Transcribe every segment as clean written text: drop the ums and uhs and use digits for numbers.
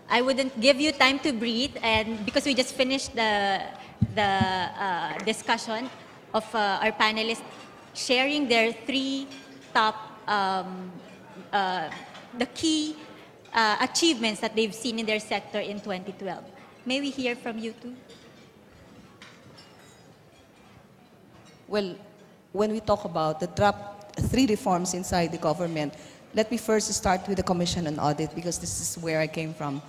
I wouldn't give you time to breathe, and because we just finished the discussion of our panelists sharing their three top, the key achievements that they've seen in their sector in 2012. May we hear from you too? Well, when we talk about the top 3 reforms inside the government, let me first start with the Commission on Audit, because this is where I came from.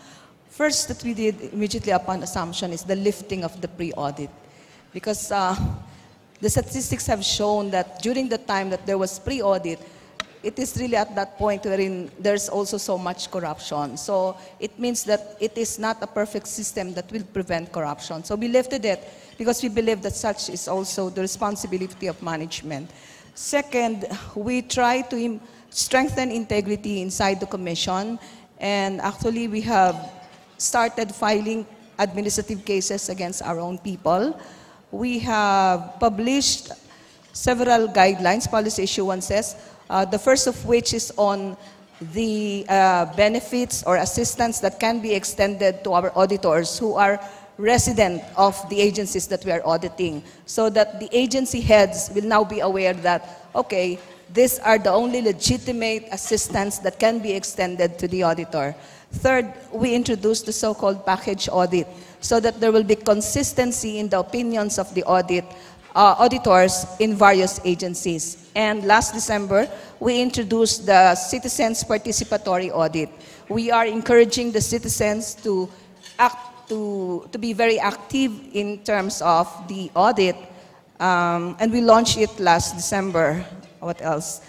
First that we did immediately upon assumption is the lifting of the pre-audit. Because the statistics have shown that during the time that there was pre-audit, it is really at that point wherein there's also so much corruption. So it means that it is not a perfect system that will prevent corruption. So we lifted it because we believe that such is also the responsibility of management. Second, we try to strengthen integrity inside the Commission, and actually we have started filing administrative cases against our own people. We have published several guidelines, policy issuances, the first of which is on the benefits or assistance that can be extended to our auditors who are resident of the agencies that we are auditing, so that the agency heads will now be aware that, okay, these are the only legitimate assistance that can be extended to the auditor. Third, we introduced the so-called package audit, so that there will be consistency in the opinions of the auditors in various agencies. And last December, we introduced the Citizens Participatory Audit. We are encouraging the citizens to be very active in terms of the audit, and we launched it last December. What else?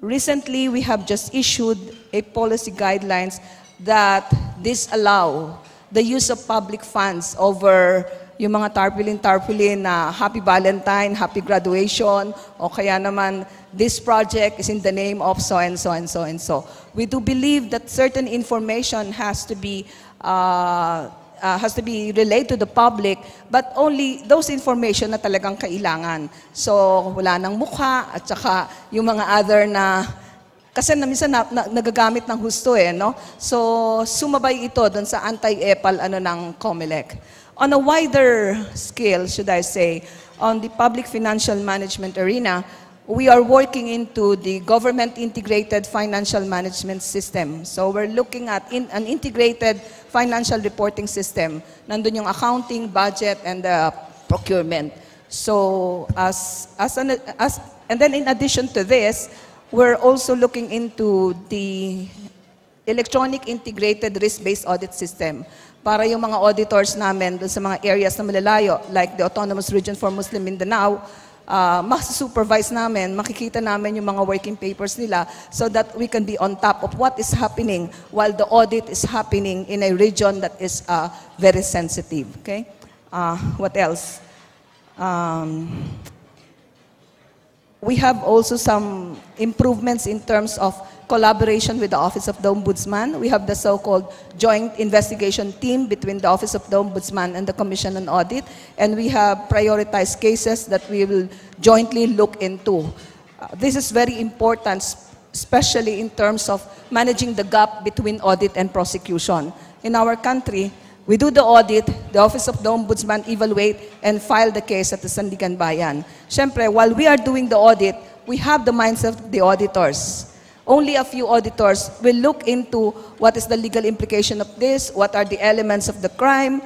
Recently, we have just issued a policy guidelines that disallow the use of public funds over yung mga tarpaulin na Happy Valentine, Happy Graduation, o kaya naman, this project is in the name of so and so and so and so. We do believe that certain information has to be relayed to the public, but only those information na talagang kailangan. So, wala nang mukha, at saka yung mga other na, kasi minsan nagagamit ng husto no? So, sumabay ito dun sa anti-EPAL ng COMELEC. On a wider scale, should I say, on the public financial management arena, we are working into the government integrated financial management system. So we're looking at an integrated financial reporting system. Nandun yung accounting, budget, and procurement. So and then in addition to this, we're also looking into the electronic integrated risk-based audit system para yung mga auditors namin dun sa mga areas na malalayo, like the Autonomous Region for Muslim Mindanao, mas-supervise namin, makikita namin yung mga working papers nila so that we can be on top of what is happening while the audit is happening in a region that is very sensitive. Okay? What else? We have also some improvements in terms of collaboration with the Office of the Ombudsman. We have the so-called joint investigation team between the Office of the Ombudsman and the Commission on Audit, and we have prioritized cases that we will jointly look into. This is very important, especially in terms of managing the gap between audit and prosecution. In our country, we do the audit, the Office of the Ombudsman evaluate and file the case at the Sandigan Bayan. Siyempre, while we are doing the audit, we have the minds of the auditors. Only a few auditors will look into what is the legal implication of this, what are the elements of the crime,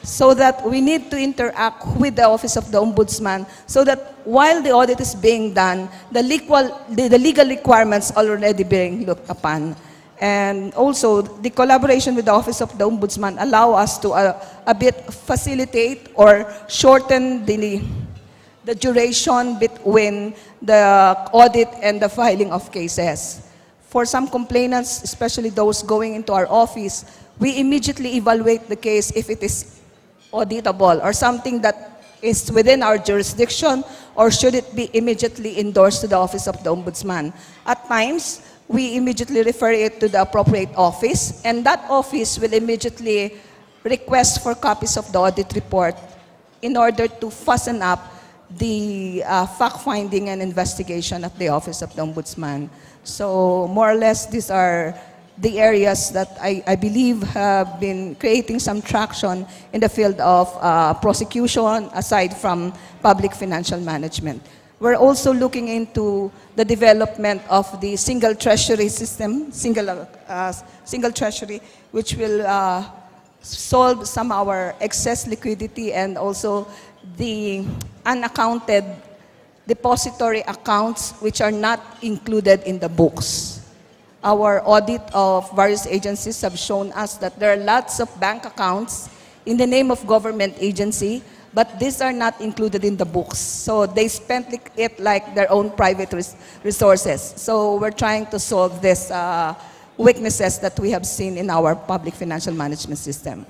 so that we need to interact with the Office of the Ombudsman so that while the audit is being done, the legal requirements are already being looked upon. And also, the collaboration with the Office of the Ombudsman allow us to a bit facilitate or shorten the duration between the audit and the filing of cases. For some complainants, especially those going into our office, we immediately evaluate the case if it is auditable or something that is within our jurisdiction, or should it be immediately endorsed to the Office of the Ombudsman. At times, we immediately refer it to the appropriate office, and that office will immediately request for copies of the audit report in order to fasten up the fact-finding and investigation of the Office of the Ombudsman. So more or less, these are the areas that I believe have been creating some traction in the field of prosecution aside from public financial management. We're also looking into the development of the single treasury system, single treasury, which will solve some of our excess liquidity and also the unaccounted depository accounts which are not included in the books. Our audit of various agencies have shown us that there are lots of bank accounts in the name of government agency, but these are not included in the books. So they spent it like their own private resources. So we're trying to solve this weaknesses that we have seen in our public financial management system.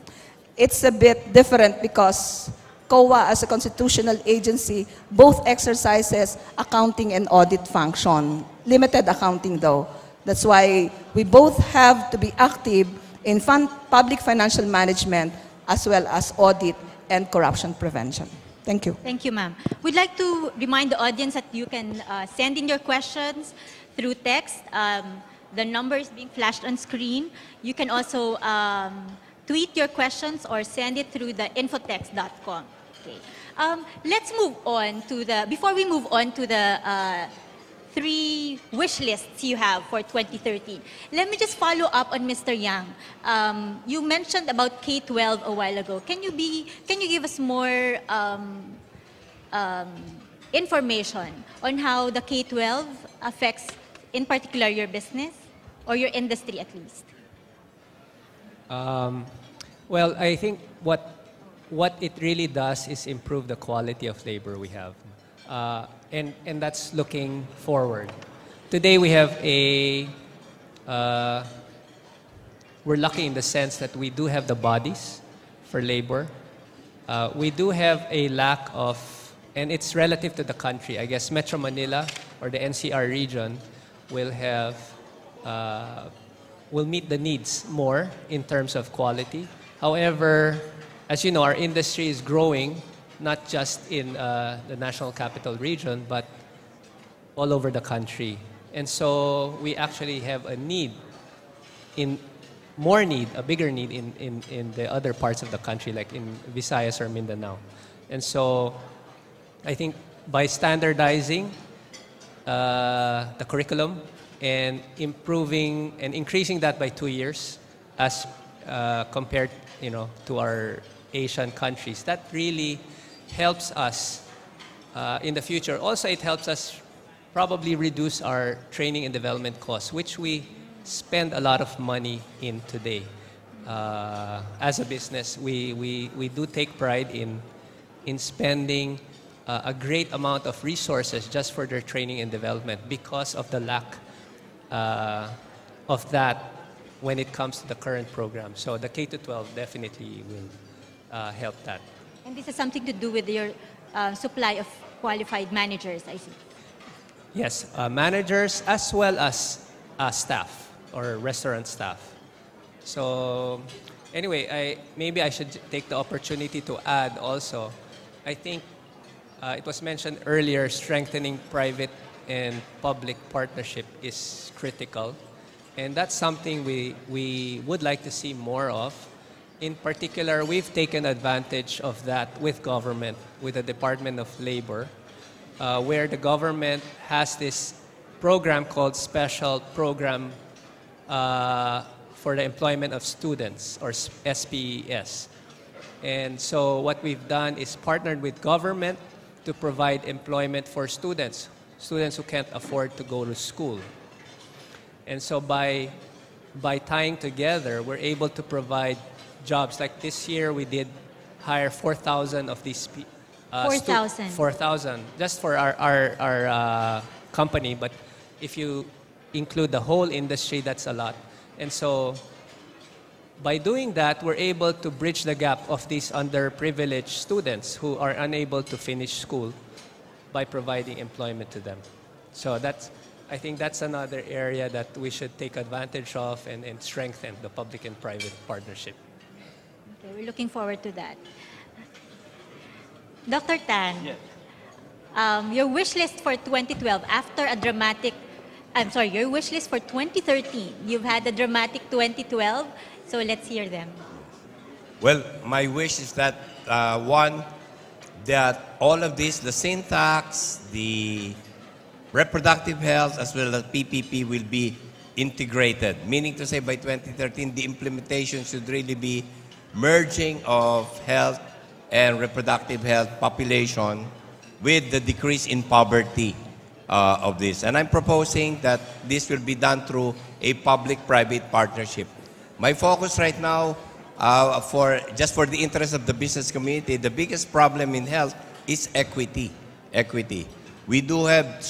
It's a bit different because COA as a constitutional agency both exercises accounting and audit function. Limited accounting though. That's why we both have to be active in public financial management as well as audit and corruption prevention. Thank you. Thank you, ma'am. We'd like to remind the audience that you can send in your questions through text. The number is being flashed on screen. You can also tweet your questions or send it through the infotext.com. Okay. Let's move on to the, before we move on to the 3 wish lists you have for 2013. Let me just follow up on Mr. Yang. You mentioned about K-12 a while ago. Can you give us more information on how the K-12 affects, in particular, your business or your industry at least? Well, I think what it really does is improve the quality of labor we have. And that's looking forward. Today we have we're lucky in the sense that we do have the bodies for labor. We do have a lack of, and it's relative to the country. I guess Metro Manila or the NCR region will have, will meet the needs more in terms of quality. However, as you know, our industry is growing, not just in the National Capital Region, but all over the country. And so we actually have a need, a bigger need in the other parts of the country, like in Visayas or Mindanao. And so I think by standardizing the curriculum and improving and increasing that by 2 years as compared, to our Asian countries, that really helps us in the future. Also, it helps us probably reduce our training and development costs, which we spend a lot of money in today. As a business, we do take pride in spending a great amount of resources just for their training and development because of the lack of that when it comes to the current program. So the K-12 definitely will help that. And this has something to do with your supply of qualified managers, I see. Yes, managers as well as staff or restaurant staff. So anyway, maybe I should take the opportunity to add also, I think it was mentioned earlier, strengthening private and public partnership is critical. And that's something we would like to see more of. In particular, we've taken advantage of that with government, with the Department of Labor, where the government has this program called Special Program for the Employment of Students, or SPES. And so what we've done is partnered with government to provide employment for students who can't afford to go to school. And so by tying together, we're able to provide jobs. Like this year, we did hire 4,000 of these 4,000. 4,000 just for our company. But if you include the whole industry, that's a lot. And so by doing that, we're able to bridge the gap of these underprivileged students who are unable to finish school by providing employment to them. So I think that's another area that we should take advantage of and strengthen the public and private partnership. Okay, we're looking forward to that. Dr. Tan, Yes. Your wish list for 2012 after a dramatic I'm sorry, your wish list for 2013. You've had a dramatic 2012, so let's hear them. Well, my wish is that, one, that all of this, the syntax, the reproductive health, as well as PPP, will be integrated. Meaning to say, by 2013, the implementation should really be merging of health and reproductive health population with the decrease in poverty of this. And I'm proposing that this will be done through a public-private partnership. My focus right now, just for the interest of the business community, the biggest problem in health is equity. Equity. We do have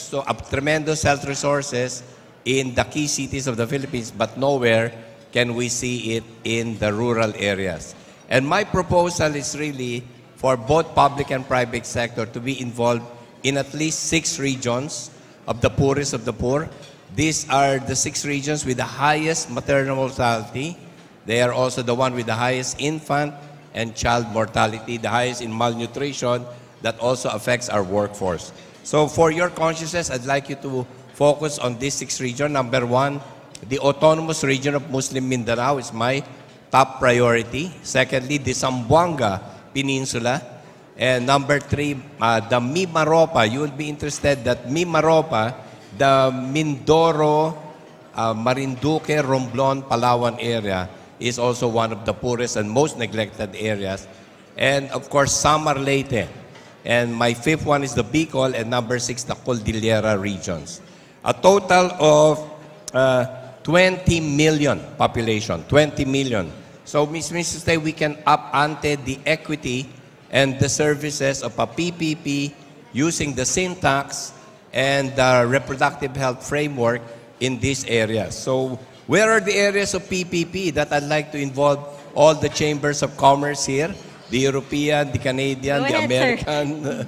tremendous health resources in the key cities of the Philippines, but nowhere can we see it in the rural areas. And my proposal is really for both public and private sector to be involved in at least 6 regions of the poorest of the poor. These are the 6 regions with the highest maternal mortality. They are also the one with the highest infant and child mortality, the highest in malnutrition, that also affects our workforce. So for your consciousness, I'd like you to focus on these 6 regions. Number 1, the autonomous region of Muslim Mindanao is my top priority. Secondly, the Zamboanga Peninsula. And number 3, the Mimaropa. You will be interested that Mimaropa, the Mindoro, Marinduque, Romblon, Palawan area is also one of the poorest and most neglected areas. And of course, Samar Leyte. And my 5th one is the Bicol, and number 6, the Cordillera regions. A total of 20 million population, 20 million. So, Ms. Mr. we can up ante the equity and the services of a PPP using the syntax and the reproductive health framework in these areas. So, where are the areas of PPP that I'd like to involve all the chambers of commerce here? The European, the Canadian, the American,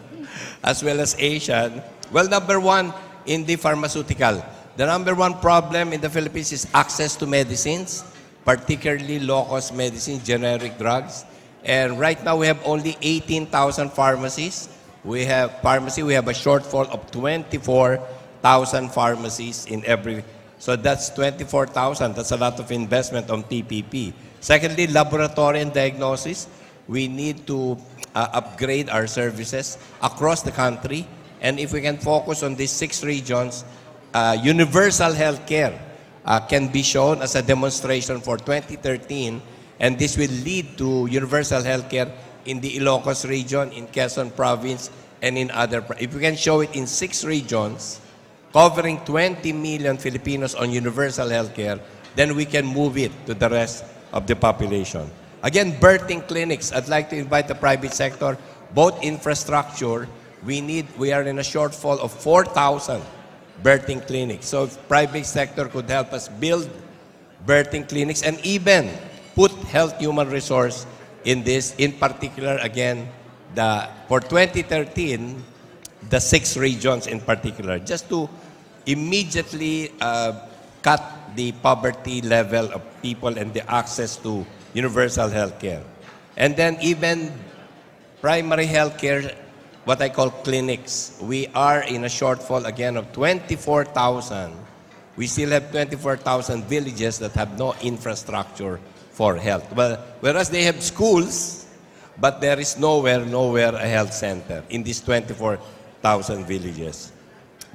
as well as Asian. Well, number 1, in the pharmaceutical. The number 1 problem in the Philippines is access to medicines, particularly low-cost medicines, generic drugs. And right now, we have only 18,000 pharmacies. We have a shortfall of 24,000 pharmacies in every. So that's 24,000. That's a lot of investment on PPP. Secondly, laboratory and diagnosis. We need to upgrade our services across the country. And if we can focus on these 6 regions, universal health care can be shown as a demonstration for 2013. And this will lead to universal health care in the Ilocos region, in Quezon province, and in other. If we can show it in 6 regions, covering 20 million Filipinos on universal health care, then we can move it to the rest of the population. Again, birthing clinics. I'd like to invite the private sector, both infrastructure. We are in a shortfall of 4,000 birthing clinics. So if private sector could help us build birthing clinics and even put health human resource in this, in particular, again, for 2013, the 6 regions in particular, just to immediately cut the poverty level of people and the access to universal health care. And then even primary health care, what I call clinics. We are in a shortfall again of 24,000. We still have 24,000 villages that have no infrastructure for health. Well, whereas they have schools, but there is nowhere a health center in these 24,000 villages.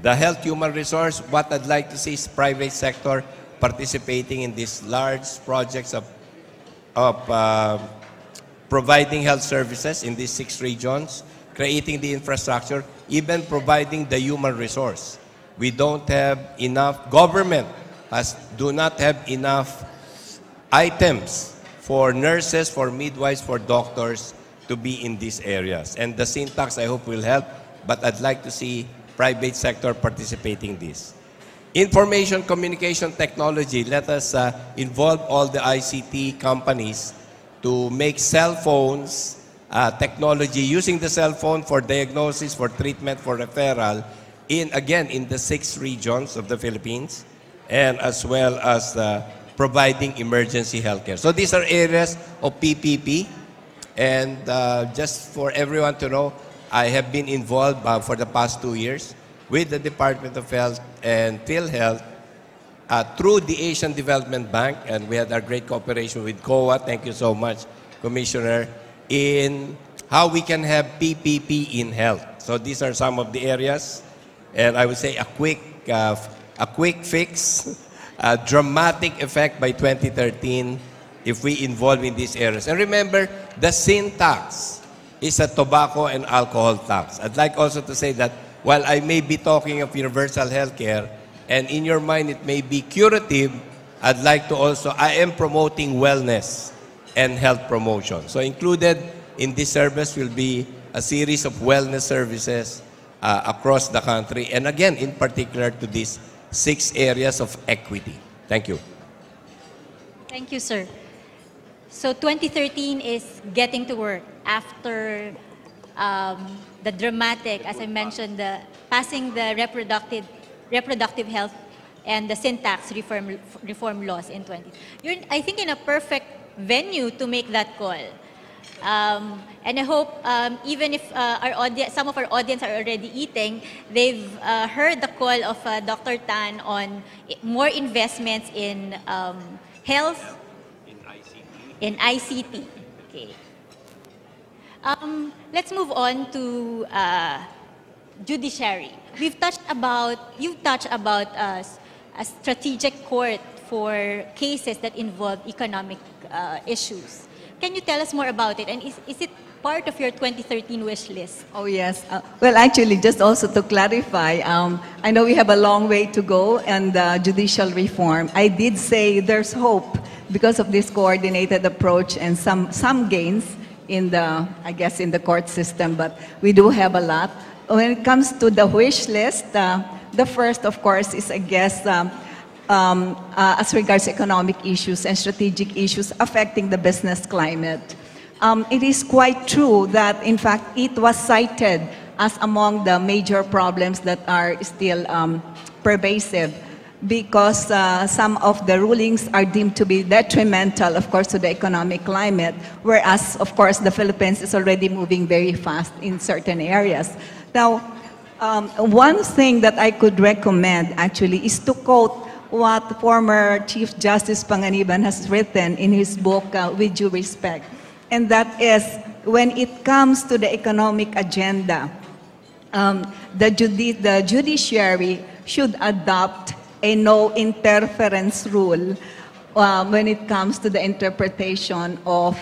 The health human resource, what I'd like to see is private sector participating in these large projects of providing health services in these 6 regions, creating the infrastructure, even providing the human resource. We don't have enough, government do not have enough items for nurses, for midwives, for doctors to be in these areas. And the syntax, I hope, will help, but I'd like to see private sector participating in this. Information communication technology, let us involve all the ICT companies to make cell phones, technology, using the cell phone for diagnosis, for treatment, for referral, in the 6 regions of the Philippines, and as well as providing emergency healthcare. So these are areas of PPP, and just for everyone to know, I have been involved for the past 2 years with the Department of Health and PhilHealth through the Asian Development Bank, and we had our great cooperation with COA. Thank you so much, Commissioner, in how we can have PPP in health. So these are some of the areas, and I would say a quick fix, a dramatic effect by 2013 if we involve in these areas. And remember, the sin tax is a tobacco and alcohol tax. I'd like also to say that while I may be talking of universal health care, and in your mind it may be curative, I'd like to also, I am promoting wellness and health promotion. So included in this service will be a series of wellness services across the country, and again, in particular to these 6 areas of equity. Thank you. Thank you, sir. So 2013 is getting to work after the dramatic, as I mentioned, the passing the reproductive health and the sin tax reform laws in 20. You're, I think, in a perfect venue to make that call. And I hope even if our audience, some of our audience are already eating, they've heard the call of Dr. Tan on more investments in health, in ICT. Okay. Let's move on to judiciary. You've touched about a strategic court for cases that involve economic issues. Can you tell us more about it? And is it part of your 2013 wish list? Oh, yes. Well, actually, just also to clarify, I know we have a long way to go and judicial reform. I did say there's hope because of this coordinated approach and some gains in the, I guess, in the court system, but we do have a lot. When it comes to the wish list, the first, of course, is, I guess, as regards economic issues and strategic issues affecting the business climate. It is quite true that, in fact, it was cited as among the major problems that are still pervasive because some of the rulings are deemed to be detrimental, of course, to the economic climate, whereas, of course, the Philippines is already moving very fast in certain areas. Now, one thing that I could recommend, actually, is to quote what former Chief Justice Panganiban has written in his book, With Due Respect. And that is, when it comes to the economic agenda, the judiciary should adopt a no interference rule when it comes to the interpretation of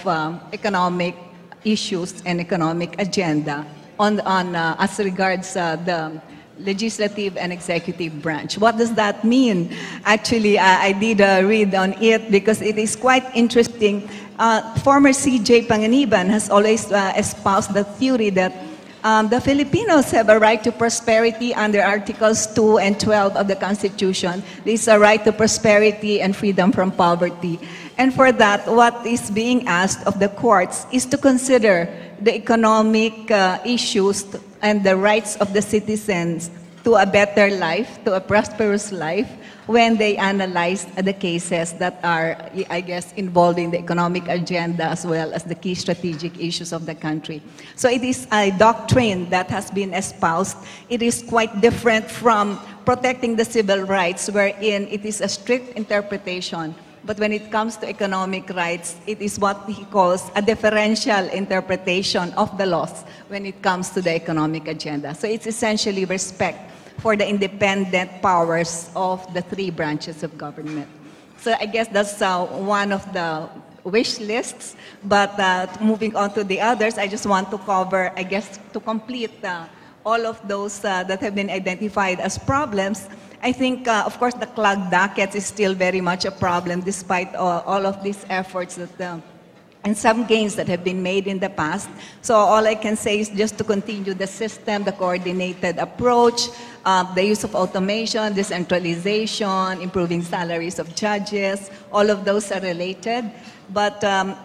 economic issues and economic agenda as regards the legislative and executive branch. What does that mean? Actually, I did read on it because it is quite interesting. Former CJ Panganiban has always espoused the theory that the Filipinos have a right to prosperity under Articles 2 and 12 of the Constitution. There is a right to prosperity and freedom from poverty. And for that, what is being asked of the courts is to consider the economic issues and the rights of the citizens to a better life, to a prosperous life, when they analyze the cases that are, I guess, involving the economic agenda as well as the key strategic issues of the country. So it is a doctrine that has been espoused. It is quite different from protecting the civil rights, wherein it is a strict interpretation. But when it comes to economic rights, it is what he calls a differential interpretation of the laws when it comes to the economic agenda. So it's essentially respect for the independent powers of the 3 branches of government. So I guess that's one of the wish lists. But moving on to the others, I just want to cover, I guess, to complete all of those that have been identified as problems. I think, of course, the clogged dockets is still very much a problem despite all of these efforts that, and some gains that have been made in the past. So all I can say is just to continue the system, the coordinated approach, the use of automation, decentralization, improving salaries of judges, all of those are related. But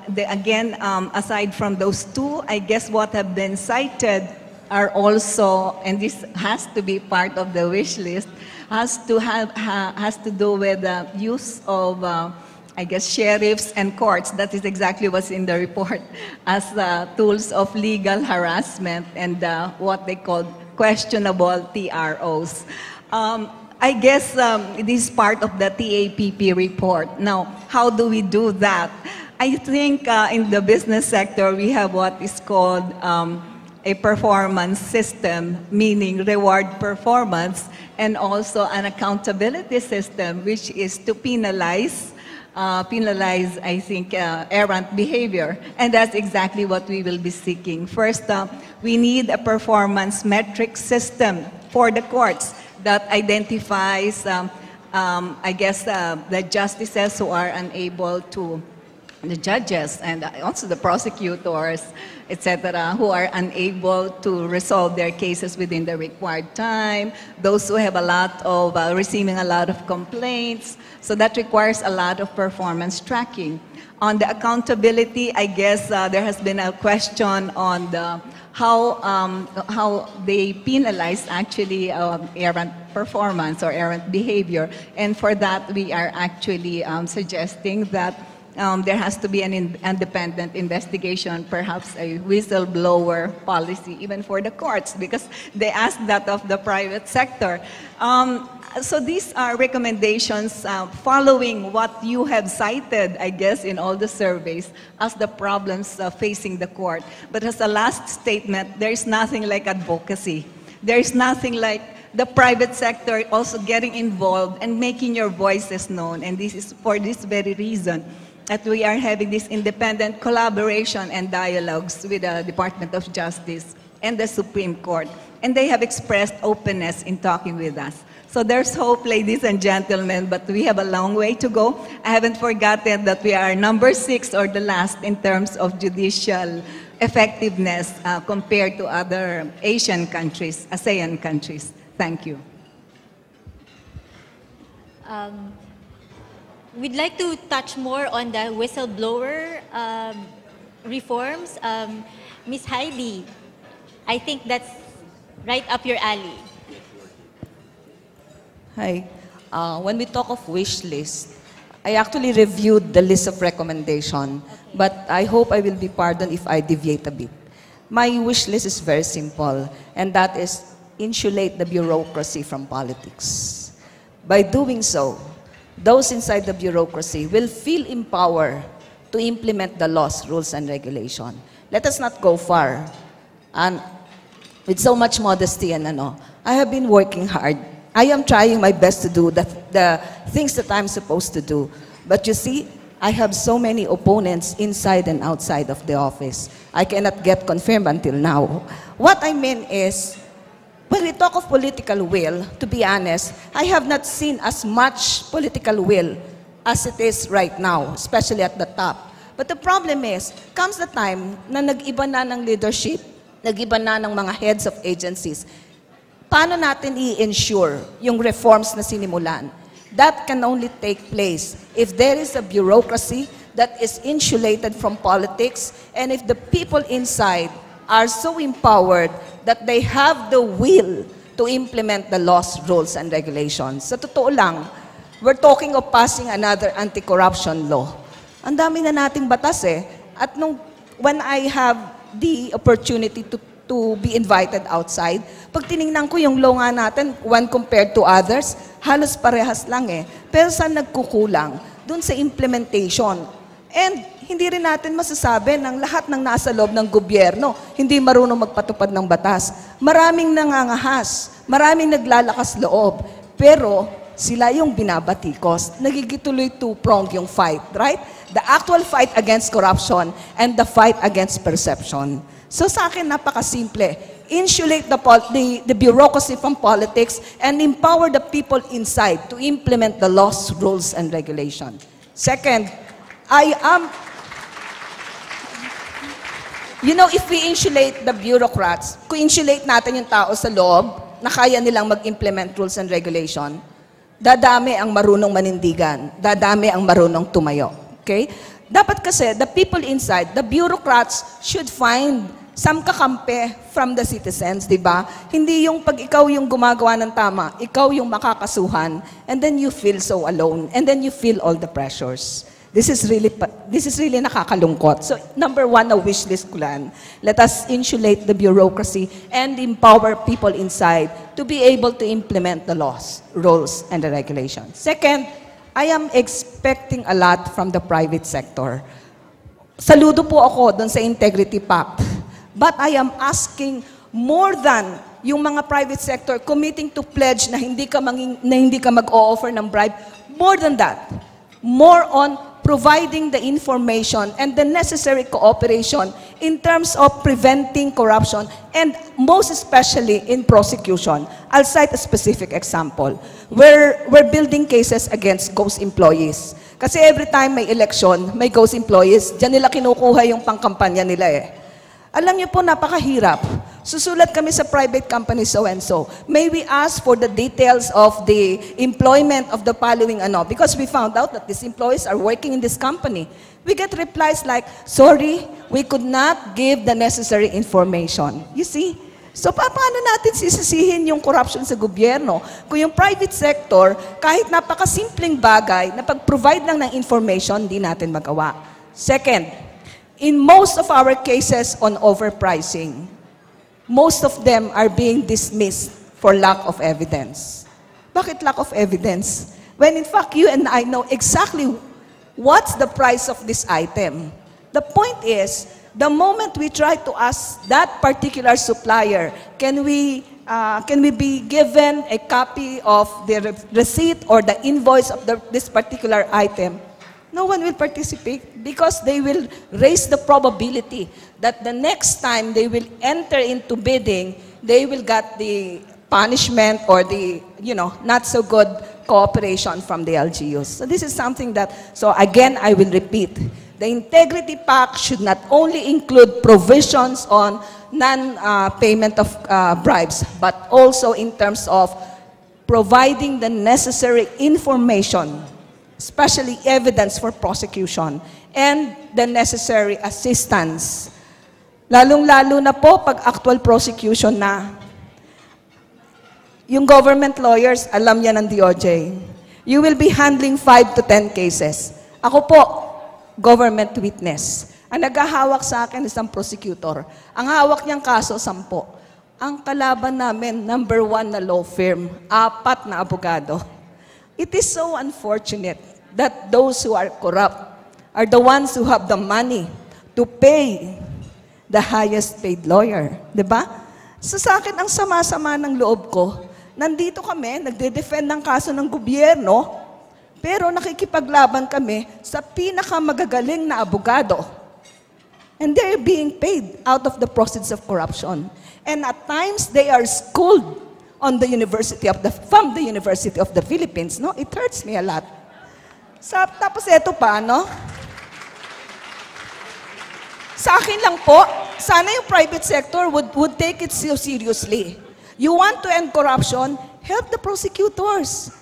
again, aside from those 2, I guess what have been cited are also, and this has to be part of the wish list, has to do with the use of, I guess, sheriffs and courts. That is exactly what's in the report as tools of legal harassment and what they call questionable TROs. I guess this is part of the TAPP report. Now, how do we do that? I think in the business sector, we have what is called a performance system, meaning reward performance, and also an accountability system, which is to penalize, I think, errant behavior. And that's exactly what we will be seeking. First, we need a performance metric system for the courts that identifies, I guess, the justices who are unable to, the judges and also the prosecutors, etc., who are unable to resolve their cases within the required time, those who have a lot of, receiving a lot of complaints. So that requires a lot of performance tracking. On the accountability, I guess there has been a question on the how they penalize actually errant performance or errant behavior. And for that, we are actually suggesting that there has to be an independent investigation, perhaps a whistleblower policy, even for the courts, because they ask that of the private sector. So these are recommendations following what you have cited, I guess, in all the surveys as the problems facing the court. But as a last statement, there is nothing like advocacy. There is nothing like the private sector also getting involved and making your voices known. And this is for this very reason that we are having this independent collaboration and dialogues with the Department of Justice and the Supreme Court. And they have expressed openness in talking with us. So there's hope, ladies and gentlemen, but we have a long way to go. I haven't forgotten that we are number 6 or the last in terms of judicial effectiveness compared to other Asian countries, ASEAN countries. Thank you. We'd like to touch more on the whistleblower reforms. Ms. Heidi, I think that's right up your alley. Hi. When we talk of wish list, I actually reviewed the list of recommendation, but I hope I will be pardoned if I deviate a bit. My wish list is very simple, and that is insulate the bureaucracy from politics. By doing so, those inside the bureaucracy will feel empowered to implement the laws, rules, and regulation. Let us not go far. And with so much modesty and I have been working hard. I am trying my best to do the things that I'm supposed to do. But you see, I have so many opponents inside and outside of the office. I cannot get confirmed until now. What I mean is, when we talk of political will, to be honest, I have not seen as much political will as it is right now, especially at the top. But the problem is, comes the time na nag-iba na ng leadership, nag-iba na ng mga heads of agencies, paano natin i-ensure yung reforms na sinimulan? That can only take place if there is a bureaucracy that is insulated from politics and if the people inside are so empowered that they have the will to implement the laws, rules, and regulations. Sa totoo lang, we're talking of passing another anti-corruption law. Ang dami na nating batas eh. At when I have the opportunity to be invited outside, pag tinignan ko yung law nga natin, when compared to others, halos parehas lang eh. Pero saan nagkukulang? Doon sa implementation. And hindi rin natin masasabi ng lahat ng nasa loob ng gobyerno, hindi marunong magpatupad ng batas. Maraming nangangahas, maraming naglalakas loob, pero sila yung binabatikos. Nagigituloy two-pronged yung fight, right? The actual fight against corruption and the fight against perception. So sa akin, napakasimple. Insulate the bureaucracy from politics and empower the people inside to implement the laws, rules, and regulation. Second, if we insulate the bureaucrats, kung insulate natin yung tao sa loob, na kaya nilang mag-implement rules and regulation, dadami ang marunong manindigan, dadami ang marunong tumayo. Okay? Dapat kasi, the people inside, the bureaucrats should find some kakampi from the citizens, di ba? Hindi yung pag ikaw yung gumagawa ng tama, ikaw yung makakasuhan, and then you feel so alone, and then you feel all the pressures. This is really nakakalungkot. So, number one, a wish list ko lang. Let us insulate the bureaucracy and empower people inside to be able to implement the laws, rules, and the regulations. Second, I am expecting a lot from the private sector. Saludo po ako dun sa Integrity Pact. But I am asking more than yung mga private sector committing to pledge na hindi ka mag-o-offer ng bribe. More than that, more on providing the information and the necessary cooperation in terms of preventing corruption and most especially in prosecution. I'll cite a specific example. We're building cases against ghost employees. Kasi every time may election, may ghost employees, dyan nila kinukuha yung pangkampanya nila eh. Alam niyo po, napakahirap. Susulat kami sa private company so-and-so. May we ask for the details of the employment of the following ano? Because we found out that these employees are working in this company. We get replies like, sorry, we could not give the necessary information. You see? So, paano natin sisisihin yung corruption sa gobyerno? Kung yung private sector, kahit napakasimpleng bagay, na pag-provide lang ng information, di natin magawa. Second, in most of our cases on overpricing, most of them are being dismissed for lack of evidence. Bakit lack of evidence? When in fact, you and I know exactly what's the price of this item. The point is, the moment we try to ask that particular supplier, can we be given a copy of the receipt or the invoice of this particular item? No one will participate because they will raise the probability that the next time they will enter into bidding, they will get the punishment or the, not so good cooperation from the LGUs. So this is something that, so again, I will repeat. The Integrity Pact should not only include provisions on non-payment of bribes, but also in terms of providing the necessary information, especially evidence for prosecution, and the necessary assistance. Lalong-lalo na po pag actual prosecution na. Yung government lawyers, alam yan ng DOJ. You will be handling 5 to 10 cases. Ako po, government witness. Ang naghahawak sa akin isang prosecutor. Ang hawak niyang kaso, 10. Ang kalaban namin, number 1 na law firm, 4 na abogado. It is so unfortunate that those who are corrupt are the ones who have the money to pay the highest paid lawyer. Diba? So sa akin, ang sama-sama ng loob ko, nandito kami, nagde-defend ng kaso ng gobyerno, pero nakikipaglaban kami sa pinakamagagaling na abogado. And they're being paid out of the proceeds of corruption. And at times, they are schooled from the University of the Philippines, no? It hurts me a lot. Tapos eto pa, no? Sa akin lang po, sana yung private sector would take it so seriously. You want to end corruption, help the prosecutors.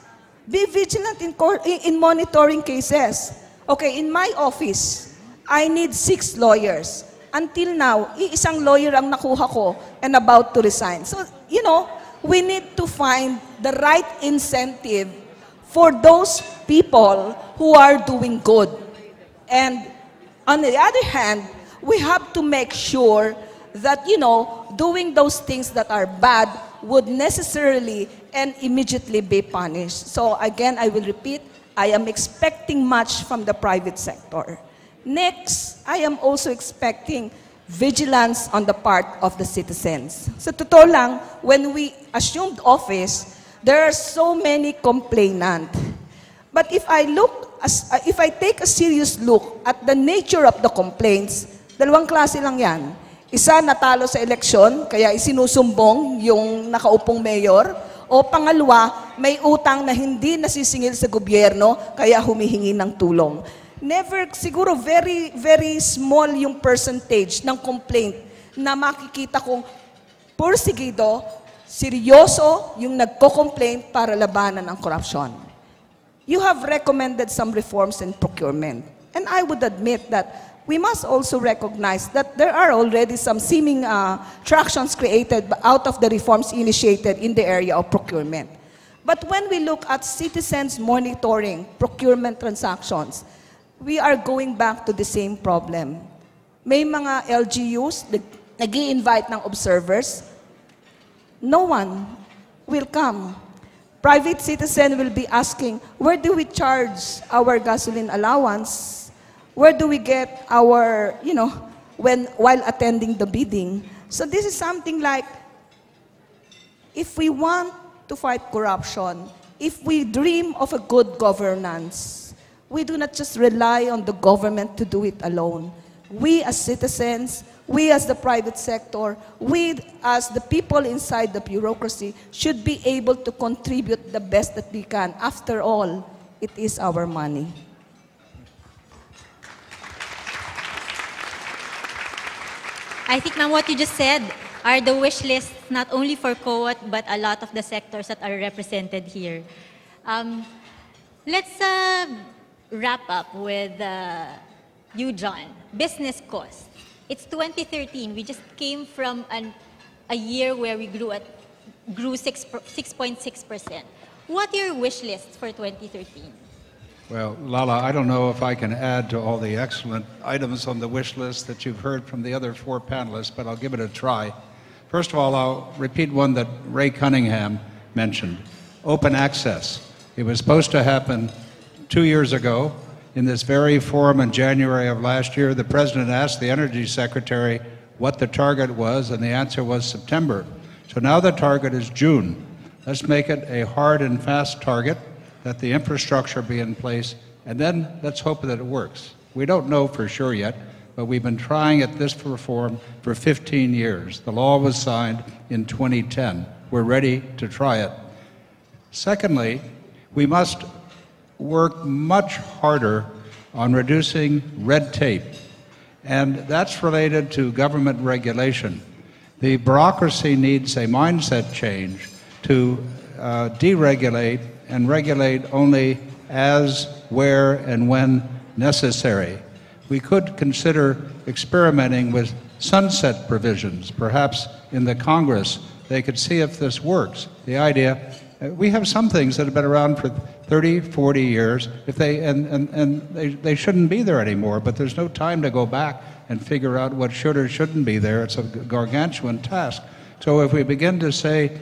Be vigilant in monitoring cases. Okay, in my office, I need 6 lawyers. Until now, isang lawyer ang nakuha ko and about to resign. So, we need to find the right incentive for those people who are doing good. And on the other hand, we have to make sure that, doing those things that are bad would necessarily and immediately be punished. So again, I will repeat, I am expecting much from the private sector. Next, I am also expecting vigilance on the part of the citizens. Sa totoo lang, when we assumed office, there are so many complainants. But if I take a serious look at the nature of the complaints, 2 klase lang yan. Isa, natalo sa eleksyon, kaya isinusumbong yung nakaupong mayor. O pangalawa, may utang na hindi nasisingil sa gobyerno, kaya humihingi ng tulong. Never, siguro very, very small yung percentage ng complaint na makikita kong porsigido, seryoso yung nagko-complaint para labanan ang corruption. You have recommended some reforms in procurement. And I would admit that we must also recognize that there are already some seeming tractions created out of the reforms initiated in the area of procurement. But when we look at citizens monitoring procurement transactions, we are going back to the same problem. May mga LGUs nag-i-invite ng observers. No one will come. Private citizen will be asking, where do we charge our gasoline allowance? Where do we get our, while attending the bidding? So this is something like, if we want to fight corruption, if we dream of a good governance, we do not just rely on the government to do it alone. We as citizens, we as the private sector, we as the people inside the bureaucracy should be able to contribute the best that we can. After all, it is our money. I think, ma'am, what you just said are the wish lists not only for COAT, but a lot of the sectors that are represented here. Let's wrap up with you, John. Business costs. It's 2013. We just came from a year where we grew 6.6%. What are your wish lists for 2013? Well, Lala, I don't know if I can add to all the excellent items on the wish list that you've heard from the other four panelists, but I'll give it a try. First of all, I'll repeat one that Ray Cunningham mentioned, open access. It was supposed to happen 2 years ago. In this very forum in January of last year, the President asked the Energy Secretary what the target was, and the answer was September. So now the target is June. Let's make it a hard and fast target, that the infrastructure be in place, and then let's hope that it works. We don't know for sure yet, but we've been trying at this reform for 15 years. The law was signed in 2010. We're ready to try it. Secondly, we must work much harder on reducing red tape, and that's related to government regulation. The bureaucracy needs a mindset change to deregulate and regulate only as, where, and when necessary. We could consider experimenting with sunset provisions. Perhaps in the Congress, they could see if this works. The idea, we have some things that have been around for 30, 40 years, they shouldn't be there anymore, but there's no time to go back and figure out what should or shouldn't be there. It's a gargantuan task. So if we begin to say,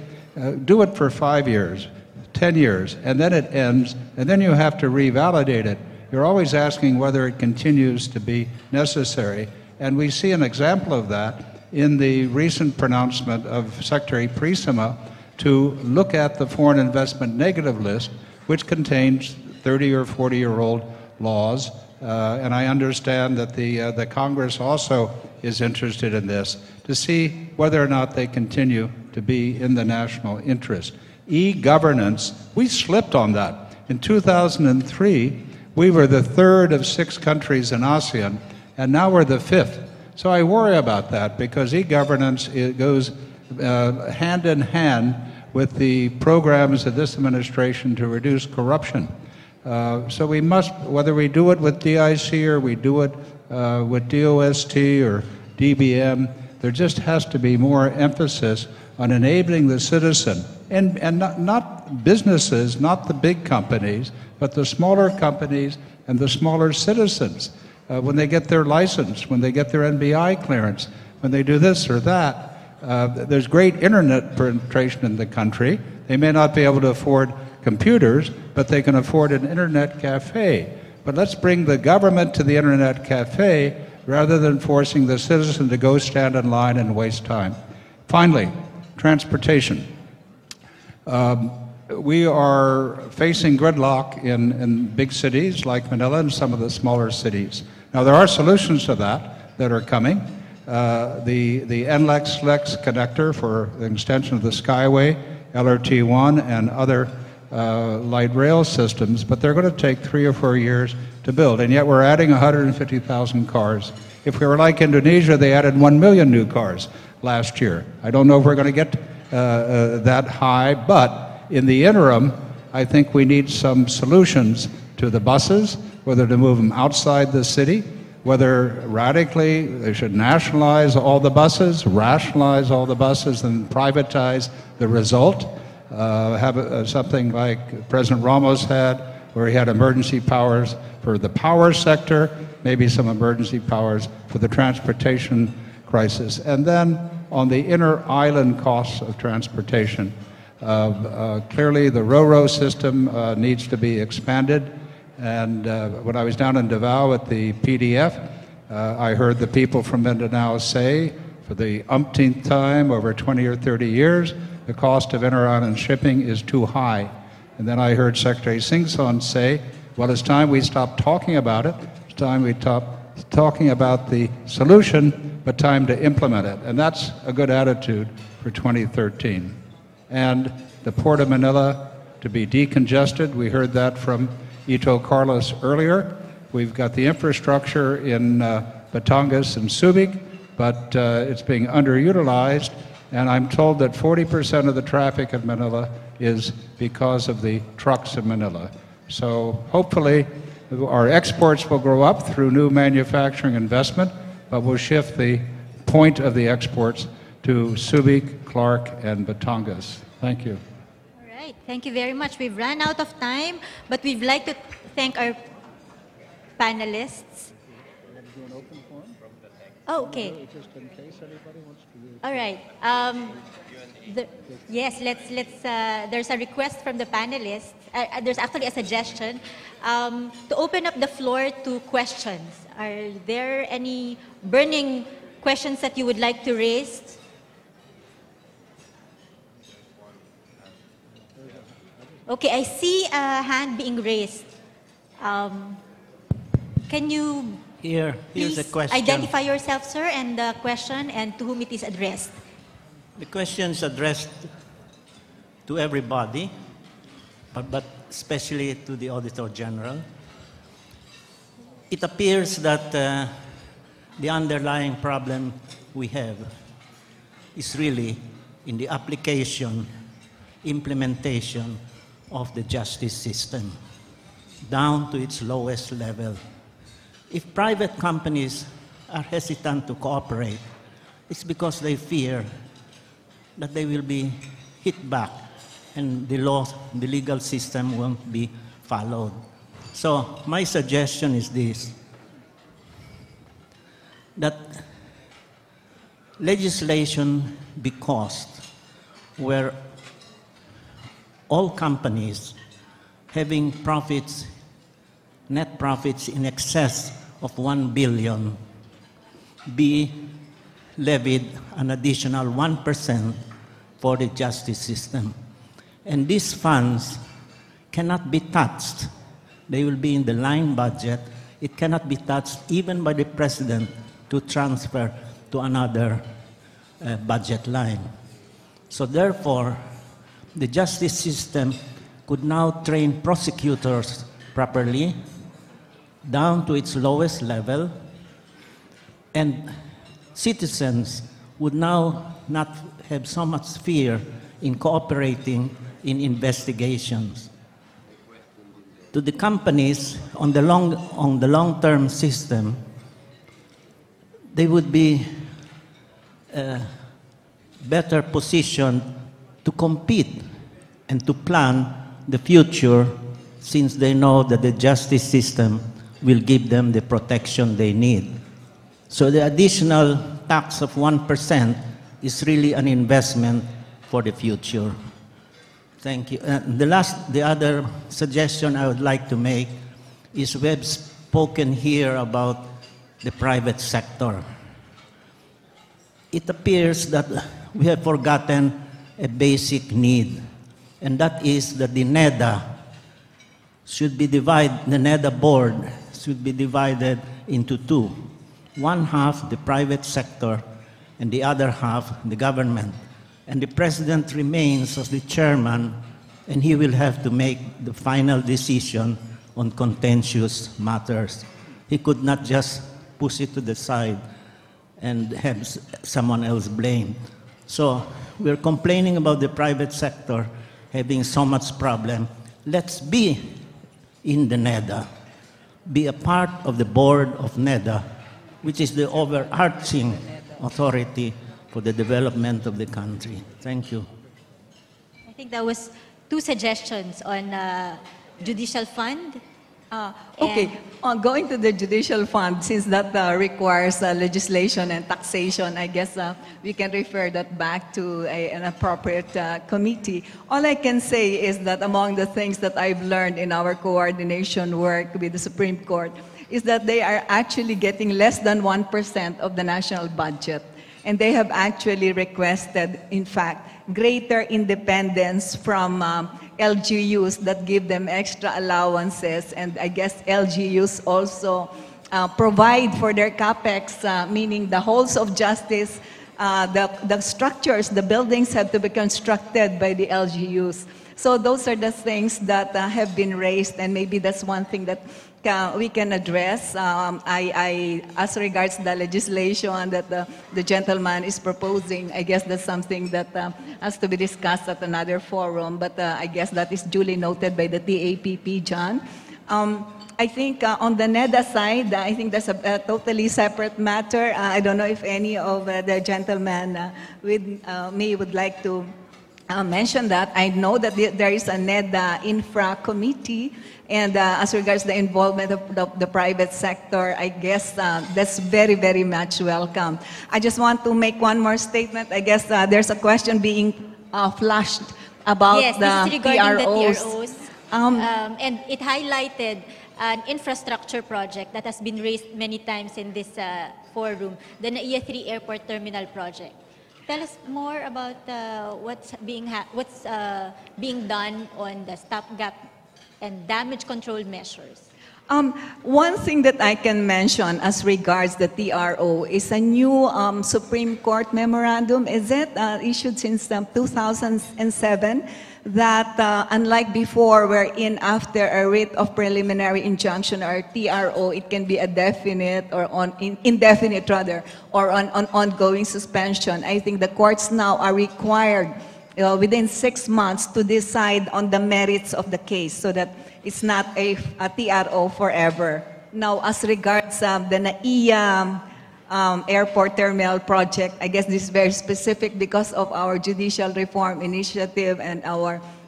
do it for 5 years, 10 years, and then it ends, and then you have to revalidate it, you're always asking whether it continues to be necessary. And we see an example of that in the recent pronouncement of Secretary Prisima to look at the foreign investment negative list, which contains 30 or 40-year-old laws. And I understand that the Congress also is interested in this to see whether or not they continue to be in the national interest. E-governance, we slipped on that. In 2003, we were the third of 6 countries in ASEAN, and now we're the 5th. So I worry about that because e-governance goes hand in hand with the programs of this administration to reduce corruption. So we must, whether we do it with DIC or we do it with DOST or DBM, there just has to be more emphasis on enabling the citizen, and not businesses, not the big companies, but the smaller companies and the smaller citizens. When they get their license, when they get their NBI clearance, when they do this or that, there's great internet penetration in the country. They may not be able to afford computers, but they can afford an internet cafe. But let's bring the government to the internet cafe rather than forcing the citizen to go stand in line and waste time. Finally, transportation. We are facing gridlock in big cities like Manila and some of the smaller cities. Now there are solutions to that are coming. The NLEX-LEX connector for the extension of the Skyway, LRT1, and other light rail systems, but they're going to take 3 or 4 years to build, and yet we're adding 150,000 cars. If we were like Indonesia, they added 1 million new cars last year. I don't know if we're going to get that high, but in the interim, I think we need some solutions to the buses, whether to move them outside the city, whether radically they should nationalize all the buses, rationalize all the buses, and privatize the result. Have something like President Ramos had, where he had emergency powers for the power sector, maybe some emergency powers for the transportation crisis. And then on the inner island costs of transportation, clearly the RoRo system needs to be expanded. And when I was down in Davao at the PDF, I heard the people from Mindanao say, for the umpteenth time over 20 or 30 years, the cost of inter-island shipping is too high. And then I heard Secretary Singson say, well, it's time we stop talking about it. It's time we stop talking about the solution, but time to implement it. And that's a good attitude for 2013. And the Port of Manila to be decongested. We heard that from Ito Carlos earlier. We've got the infrastructure in Batangas and Subic, but it's being underutilized. And I'm told that 40% of the traffic in Manila is because of the trucks in Manila. So hopefully our exports will grow up through new manufacturing investment, but we'll shift the point of the exports to Subic, Clark, and Batangas. Thank you. All right, thank you very much. We've run out of time, but we'd like to thank our panelists. Oh, okay. All right. Yes, let's. There's a request from the panelists. There's actually a suggestion to open up the floor to questions. Are there any burning questions that you would like to raise? Okay, I see a hand being raised. Can you Here's a question. identify yourself, sir, and the question, and to whom it is addressed? The question is addressed to everybody, but especially to the Auditor General. It appears that the underlying problem we have is really in the application, implementation of the justice system down to its lowest level. If private companies are hesitant to cooperate, it's because they fear that they will be hit back and the legal system won't be followed. So my suggestion is this, that legislation be passed where all companies having profits, net profits in excess of 1 billion be levied an additional 1% for the justice system. And these funds cannot be touched. They will be in the line budget. It cannot be touched even by the president to transfer to another budget line. So therefore, the justice system could now train prosecutors properly down to its lowest level, and citizens would now not have so much fear in cooperating in investigations. To the companies on the long-term system, they would be better positioned to compete and to plan the future, since they know that the justice system will give them the protection they need. So the additional tax of 1% is really an investment for the future. Thank you. The other suggestion I would like to make is we have spoken here about the private sector. It appears that we have forgotten a basic need, and that is that the NEDA should be divided, the NEDA board should be divided into two. One half, the private sector, and the other half, the government. And the president remains as the chairman, and he will have to make the final decision on contentious matters. He could not just push it to the side and have someone else blamed. So we're complaining about the private sector having so much problem. Let's be in the NEDA, be a part of the board of NEDA, which is the overarching authority for the development of the country. Thank you. I think that was two suggestions on judicial fund. Okay, going to the judicial fund, since that requires legislation and taxation, I guess we can refer that back to an appropriate committee. All I can say is that among the things that I've learned in our coordination work with the Supreme Court is that they are actually getting less than 1% of the national budget. And they have actually requested, in fact, greater independence from LGUs that give them extra allowances, and I guess LGUs also provide for their capex, meaning the halls of justice, the structures, the buildings have to be constructed by the LGUs. So those are the things that have been raised, and maybe that's one thing that we can address. As regards the legislation that the gentleman is proposing, I guess that's something that has to be discussed at another forum, but I guess that is duly noted by the TAPP, John. I think on the NEDA side, I think that's a totally separate matter. I don't know if any of the gentlemen with me would like to mention that. I know that there is a NEDA infra committee, and as regards the involvement of the private sector, I guess that's very, very much welcome. I just want to make one more statement. I guess there's a question being flashed about yes, the this is regarding PROs. the TROs. And it highlighted an infrastructure project that has been raised many times in this forum, the NAIA 3 Airport Terminal Project. Tell us more about what's being done on the stopgap and damage control measures. One thing that I can mention as regards the TRO is a new Supreme Court memorandum. Is it issued since 2007? That unlike before, wherein after a writ of preliminary injunction or TRO, it can be a definite or indefinite rather, or on ongoing suspension. I think the courts now are required within 6 months to decide on the merits of the case, so that it's not a TRO forever. Now, as regards the NAIA airport terminal project, I guess this is very specific because of our judicial reform initiative and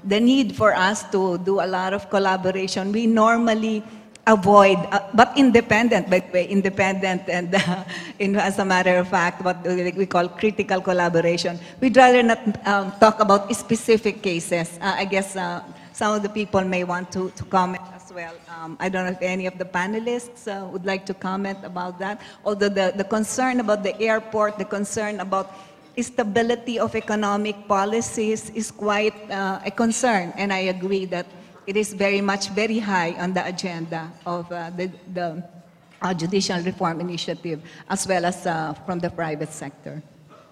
the need for us to do a lot of collaboration. We normally avoid, but independent, by the way, independent and as a matter of fact, what we call critical collaboration. We'd rather not talk about specific cases. I guess some of the people may want to comment as well. I don't know if any of the panelists would like to comment about that. Although the concern about the airport, the concern about stability of economic policies is quite a concern, and I agree that it is very high on the agenda of the judicial reform initiative, as well as from the private sector.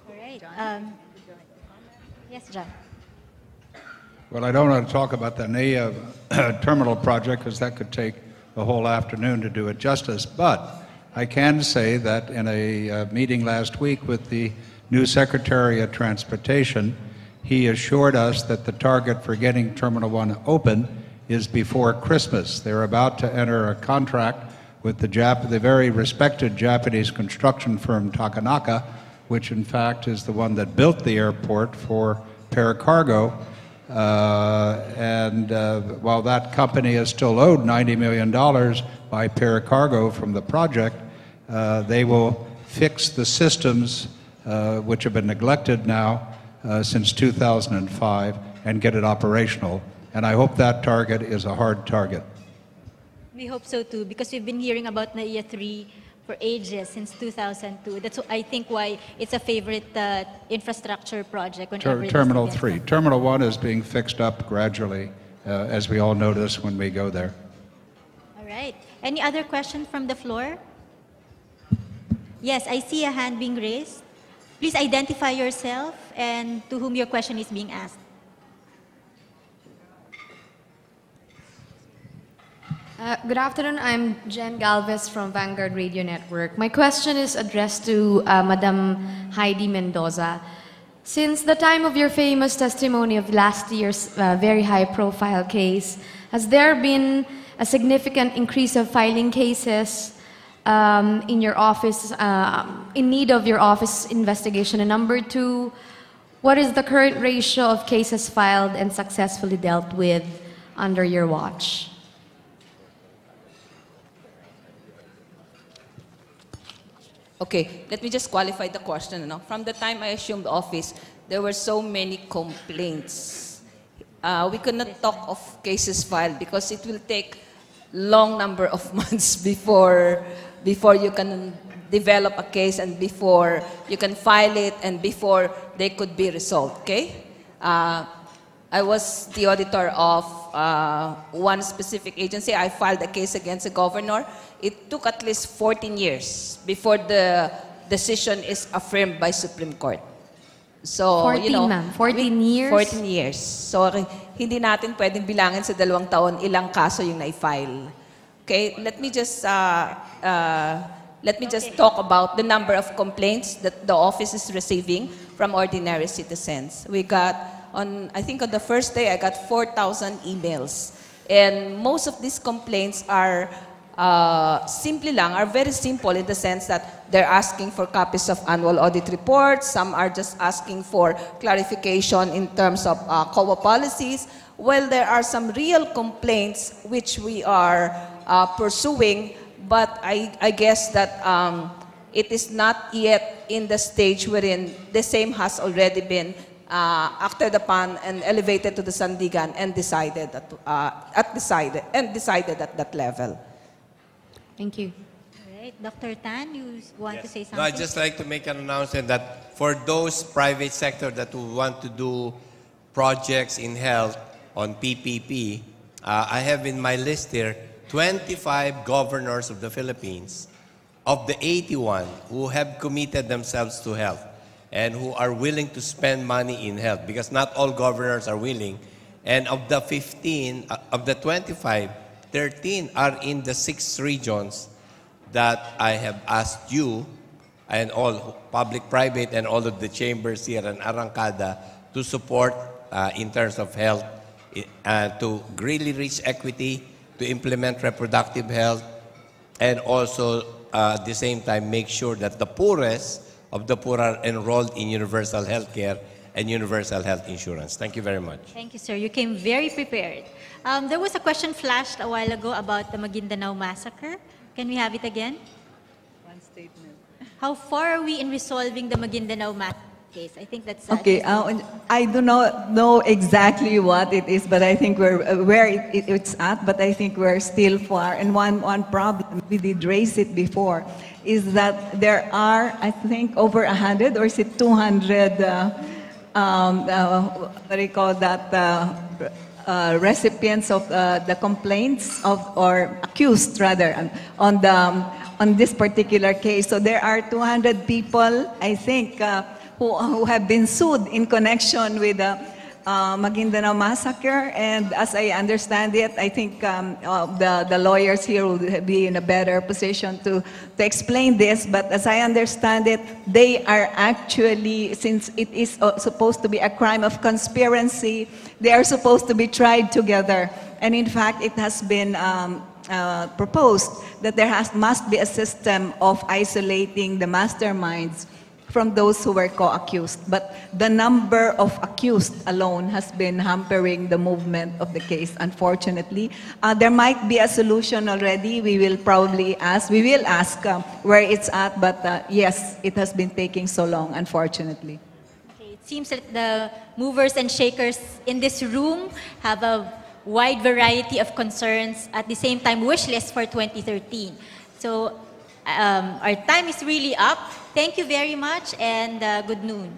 All right. Yes, John. Well, I don't want to talk about the NAIA terminal project because that could take the whole afternoon to do it justice. But I can say that in a meeting last week with the new Secretary of Transportation, he assured us that the target for getting Terminal 1 open is before Christmas. They're about to enter a contract with the very respected Japanese construction firm Takanaka, which in fact is the one that built the airport for Paracargo. While that company is still owed $90 million by Paracargo from the project, they will fix the systems which have been neglected now since 2005 and get it operational. And I hope that target is a hard target. We hope so too, because we've been hearing about NAIA 3 for ages, since 2002. That's, I think, why it's a favorite infrastructure project. Terminal 3. Terminal 1 is being fixed up gradually, as we all notice when we go there. All right. Any other question from the floor? Yes, I see a hand being raised. Please identify yourself and to whom your question is being asked. Good afternoon. I'm Jaime Galvez from Vanguard Radio Network. My question is addressed to Madam Heidi Mendoza. Since the time of your famous testimony of last year's very high-profile case, has there been a significant increase of filing cases in your office, in need of your office investigation? And number two, what is the current ratio of cases filed and successfully dealt with under your watch? Okay, let me just qualify the question. No? From the time I assumed office, there were so many complaints. We could not talk of cases filed because it will take long number of months before you can develop a case and before you can file it and before they could be resolved, okay? I was the auditor of one specific agency. I filed a case against the governor. It took at least 14 years before the decision is affirmed by Supreme Court. So, 14, you know, ma'am. 14 years? 14 years. So, hindi natin pwedeng bilangin sa 2 taon ilang kaso yung na-file. Okay, let me just talk about the number of complaints that the office is receiving from ordinary citizens. We got, I think on the first day, I got 4,000 emails. And most of these complaints are very simple in the sense that they're asking for copies of annual audit reports. Some are just asking for clarification in terms of COA policies. Well, there are some real complaints which we are pursuing, but I guess that it is not yet in the stage wherein the same has already been acted upon and elevated to the Sandigan and decided at that level. Thank you. All right, Dr. Tan, you want to say something? No, I'd just like to make an announcement that for those private sector that who want to do projects in health on PPP, I have in my list here 25 governors of the Philippines of the 81 who have committed themselves to health and who are willing to spend money in health, because not all governors are willing. And of the 25, 13 are in the 6 regions that I have asked you and all public, private, and all of the chambers here in Arangkada to support in terms of health, to really reach equity, to implement reproductive health, and also at the same time make sure that the poorest of the poor are enrolled in universal health care and universal health insurance. Thank you very much. Thank you, sir. You came very prepared. There was a question flashed a while ago about the Maguindanao massacre. Can we have it again? One statement. How far are we in resolving the Maguindanao massacre case? I think that's... Okay, I do not know exactly what it is, but I think where it's at, but I think we're still far. And one problem, we did raise it before, is that there are, I think, over 100, or is it 200, what do you call that, recipients of the complaints or accused rather on this particular case. So there are 200 people, I think, who have been sued in connection with the Maguindanao massacre. And as I understand it, I think the lawyers here will be in a better position to explain this. But as I understand it, they are actually, since it is supposed to be a crime of conspiracy, they are supposed to be tried together. And in fact, it has been proposed that there must be a system of isolating the masterminds from those who were co-accused. But the number of accused alone has been hampering the movement of the case, unfortunately. There might be a solution already. We will ask where it's at, but yes, it has been taking so long, unfortunately. Okay, it seems that the movers and shakers in this room have a wide variety of concerns, at the same time wish list for 2013. So our time is really up. Thank you very much, and good noon.